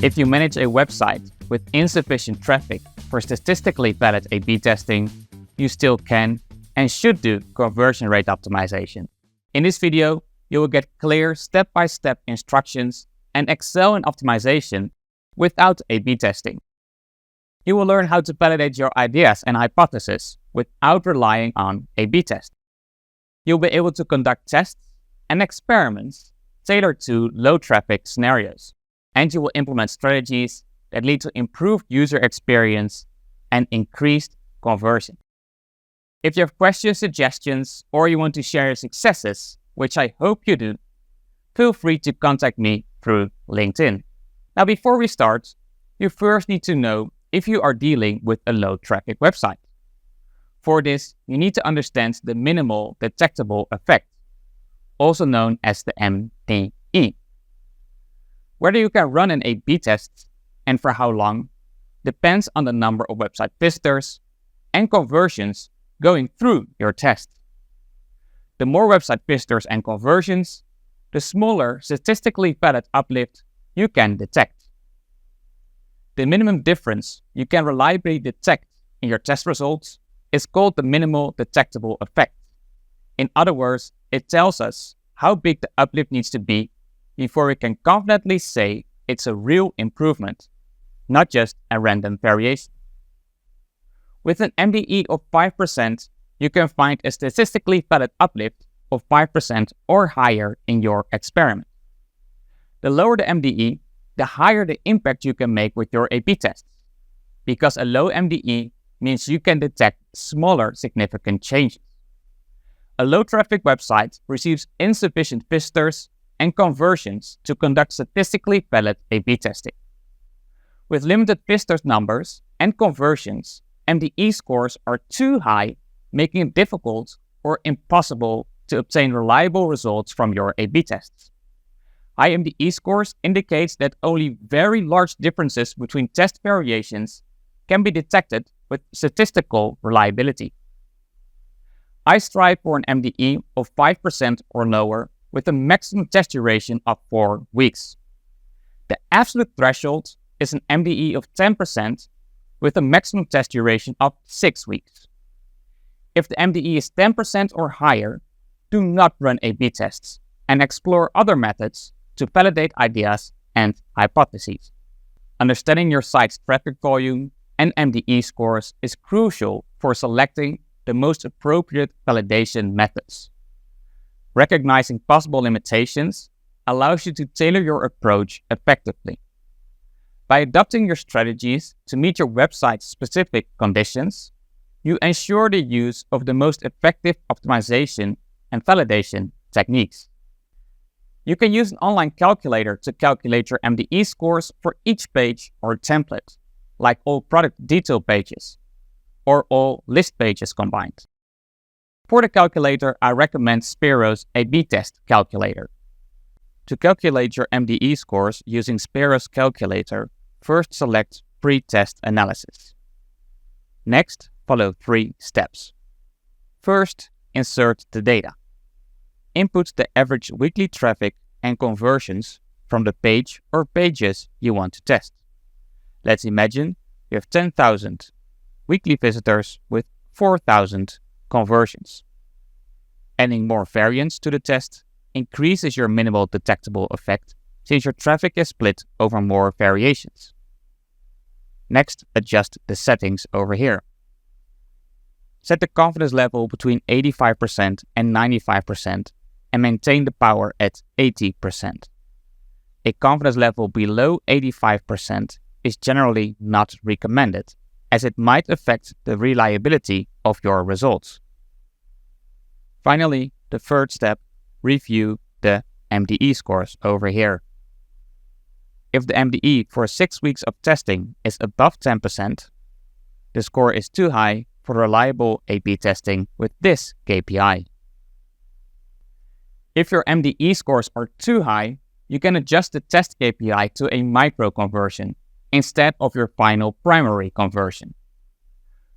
If you manage a website with insufficient traffic for statistically valid A/B testing, you still can and should do conversion rate optimization. In this video, you will get clear step-by-step instructions and excel in optimization without A/B testing. You will learn how to validate your ideas and hypotheses without relying on A/B tests. You'll be able to conduct tests and experiments tailored to low-traffic scenarios, and you will implement strategies that lead to improved user experience and increased conversion. If you have questions, suggestions, or you want to share your successes, which I hope you do, feel free to contact me through LinkedIn. Now, before we start, you first need to know if you are dealing with a low-traffic website. For this, you need to understand the minimal detectable effect, also known as the MDE. Whether you can run an A/B test and for how long depends on the number of website visitors and conversions going through your test. The more website visitors and conversions, the smaller statistically valid uplift you can detect. The minimum difference you can reliably detect in your test results is called the minimal detectable effect. In other words, it tells us how big the uplift needs to be before we can confidently say it's a real improvement, not just a random variation. With an MDE of 5%, you can find a statistically valid uplift of 5% or higher in your experiment. The lower the MDE, the higher the impact you can make with your A/B tests, because a low MDE means you can detect smaller significant changes. A low-traffic website receives insufficient visitors and conversions to conduct statistically valid A/B testing. With limited visitors numbers and conversions, MDE scores are too high, making it difficult or impossible to obtain reliable results from your A/B tests. High MDE scores indicates that only very large differences between test variations can be detected with statistical reliability. I strive for an MDE of 5% or lower with a maximum test duration of 4 weeks. The absolute threshold is an MDE of 10% with a maximum test duration of 6 weeks. If the MDE is 10% or higher, do not run A/B tests and explore other methods to validate ideas and hypotheses. Understanding your site's traffic volume and MDE scores is crucial for selecting the most appropriate validation methods. Recognizing possible limitations allows you to tailor your approach effectively. By adapting your strategies to meet your website's specific conditions, you ensure the use of the most effective optimization and validation techniques. You can use an online calculator to calculate your MDE scores for each page or template, like all product detail pages or all list pages combined. For the calculator, I recommend Spero's A/B test calculator. To calculate your MDE scores using Spero's calculator, first select pre-test analysis. Next, follow 3 steps. First, insert the data. Input the average weekly traffic and conversions from the page or pages you want to test. Let's imagine you have 10,000 weekly visitors with 4,000 conversions. Adding more variance to the test increases your minimal detectable effect since your traffic is split over more variations. Next, adjust the settings over here. Set the confidence level between 85% and 95% and maintain the power at 80%. A confidence level below 85% is generally not recommended, as it might affect the reliability of your results. Finally, the third step, review the MDE scores over here. If the MDE for 6 weeks of testing is above 10%, the score is too high for reliable A/B testing with this KPI. If your MDE scores are too high, you can adjust the test KPI to a micro conversion instead of your final primary conversion.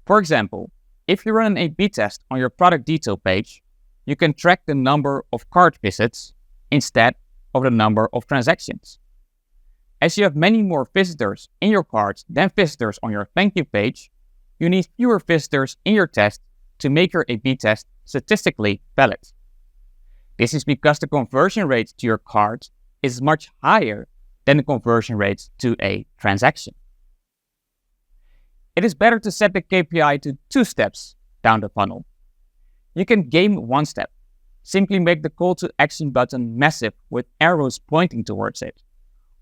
For example, if you run an A/B test on your product detail page, you can track the number of cart visits instead of the number of transactions. As you have many more visitors in your cards than visitors on your thank you page, you need fewer visitors in your test to make your A/B test statistically valid. This is because the conversion rate to your card is much higher than the conversion rate to a transaction. It is better to set the KPI to 2 steps down the funnel. You can game one step. Simply make the call to action button massive with arrows pointing towards it,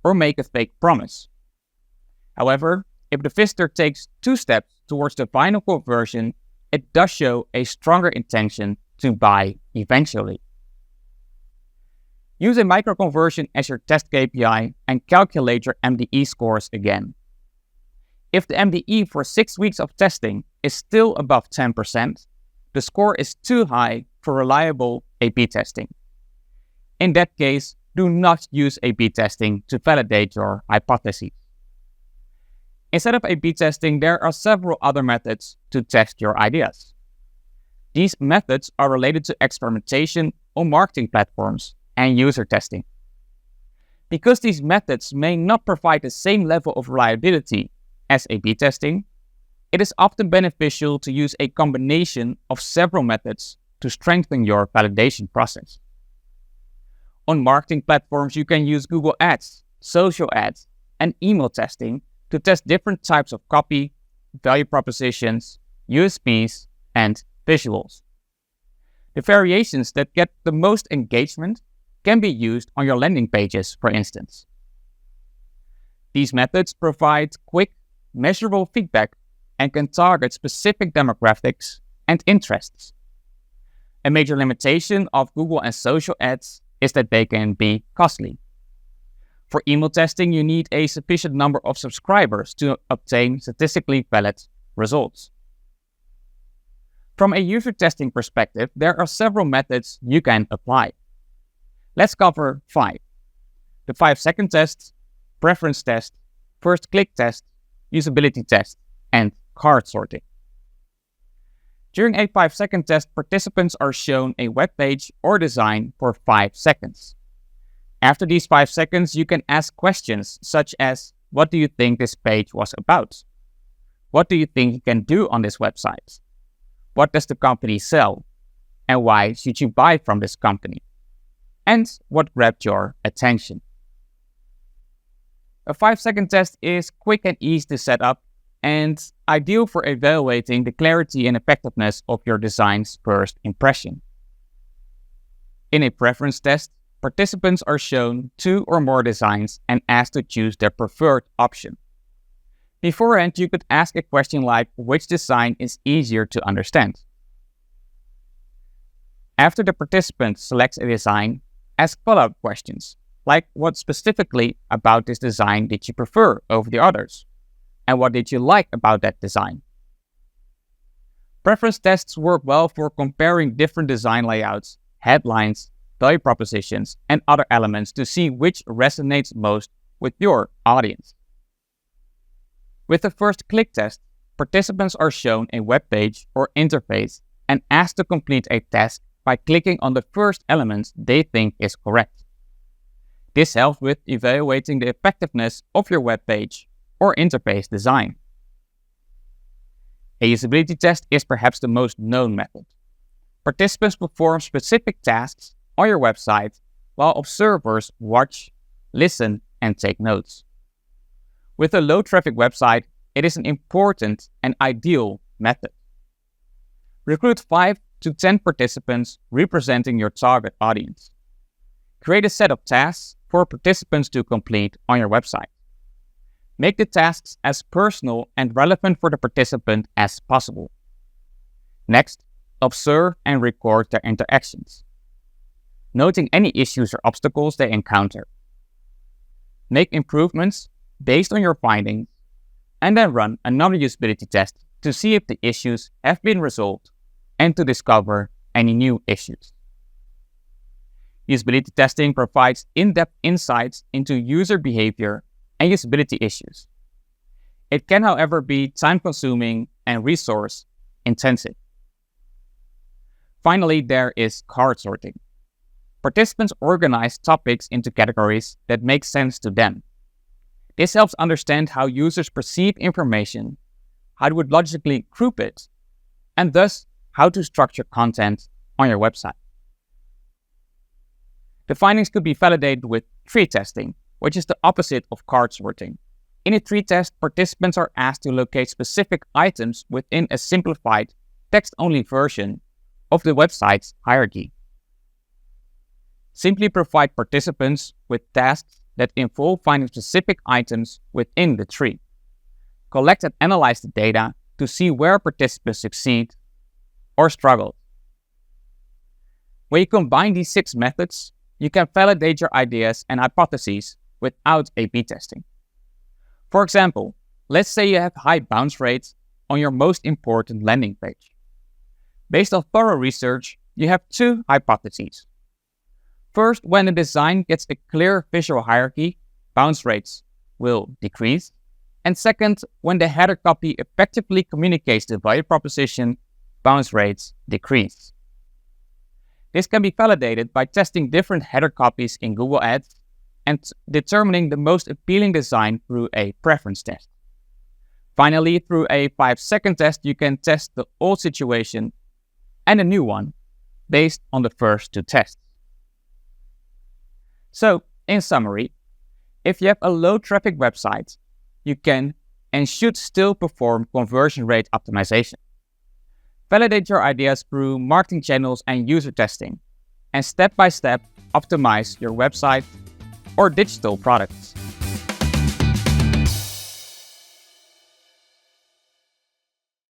or make a fake promise. However, if the visitor takes 2 steps towards the final conversion, it does show a stronger intention to buy eventually. Use a micro-conversion as your test KPI and calculate your MDE scores again. If the MDE for 6 weeks of testing is still above 10%, the score is too high for reliable A/B testing. In that case, do not use A/B testing to validate your hypotheses. Instead of A/B testing, there are several other methods to test your ideas. These methods are related to experimentation on marketing platforms and user testing. Because these methods may not provide the same level of reliability as A/B testing, it is often beneficial to use a combination of several methods to strengthen your validation process. On marketing platforms, you can use Google Ads, social ads, and email testing to test different types of copy, value propositions, USPs, and visuals. The variations that get the most engagement can be used on your landing pages, for instance. These methods provide quick, measurable feedback and can target specific demographics and interests. A major limitation of Google and social ads is that they can be costly. For email testing, you need a sufficient number of subscribers to obtain statistically valid results. From a user testing perspective, there are several methods you can apply. Let's cover 5. The 5-second test, preference test, first click test, usability test, and card sorting. During a 5-second test, participants are shown a web page or design for 5 seconds. After these 5 seconds, you can ask questions such as, what do you think this page was about? What do you think you can do on this website? What does the company sell? And why should you buy from this company? And what grabbed your attention? A 5-second test is quick and easy to set up and ideal for evaluating the clarity and effectiveness of your design's first impression. In a preference test, participants are shown 2 or more designs and asked to choose their preferred option. Beforehand, you could ask a question like, which design is easier to understand? After the participant selects a design, ask follow-up questions, like what specifically about this design did you prefer over the others? And what did you like about that design? Preference tests work well for comparing different design layouts, headlines, value propositions, and other elements to see which resonates most with your audience. With the first click test, participants are shown a web page or interface and asked to complete a task by clicking on the first element they think is correct. This helps with evaluating the effectiveness of your web page or interface design. A usability test is perhaps the most known method. Participants perform specific tasks on your website while observers watch, listen, and take notes. With a low-traffic website, it is an important and ideal method. Recruit 5 to 10 participants representing your target audience. Create a set of tasks for participants to complete on your website. Make the tasks as personal and relevant for the participant as possible. Next, observe and record their interactions, noting any issues or obstacles they encounter. Make improvements based on your findings, and then run another usability test to see if the issues have been resolved and to discover any new issues. Usability testing provides in-depth insights into user behavior and usability issues. It can, however, be time-consuming and resource-intensive. Finally, there is card sorting. Participants organize topics into categories that make sense to them. This helps understand how users perceive information, how to logically group it, and thus how to structure content on your website. The findings could be validated with tree testing, which is the opposite of card sorting. In a tree test, participants are asked to locate specific items within a simplified, text-only version of the website's hierarchy. Simply provide participants with tasks that involve finding specific items within the tree. Collect and analyze the data to see where participants succeed or struggle. When you combine these 6 methods, you can validate your ideas and hypotheses without A/B testing. For example, let's say you have high bounce rates on your most important landing page. Based on thorough research, you have 2 hypotheses. First, when a design gets a clear visual hierarchy, bounce rates will decrease. And second, when the header copy effectively communicates the value proposition, bounce rates decrease. This can be validated by testing different header copies in Google Ads and determining the most appealing design through a preference test. Finally, through a 5-second test, you can test the old situation and a new one based on the first 2 tests. So, in summary, if you have a low traffic website, you can and should still perform conversion rate optimization. Validate your ideas through marketing channels and user testing, and step by step optimize your website or digital products.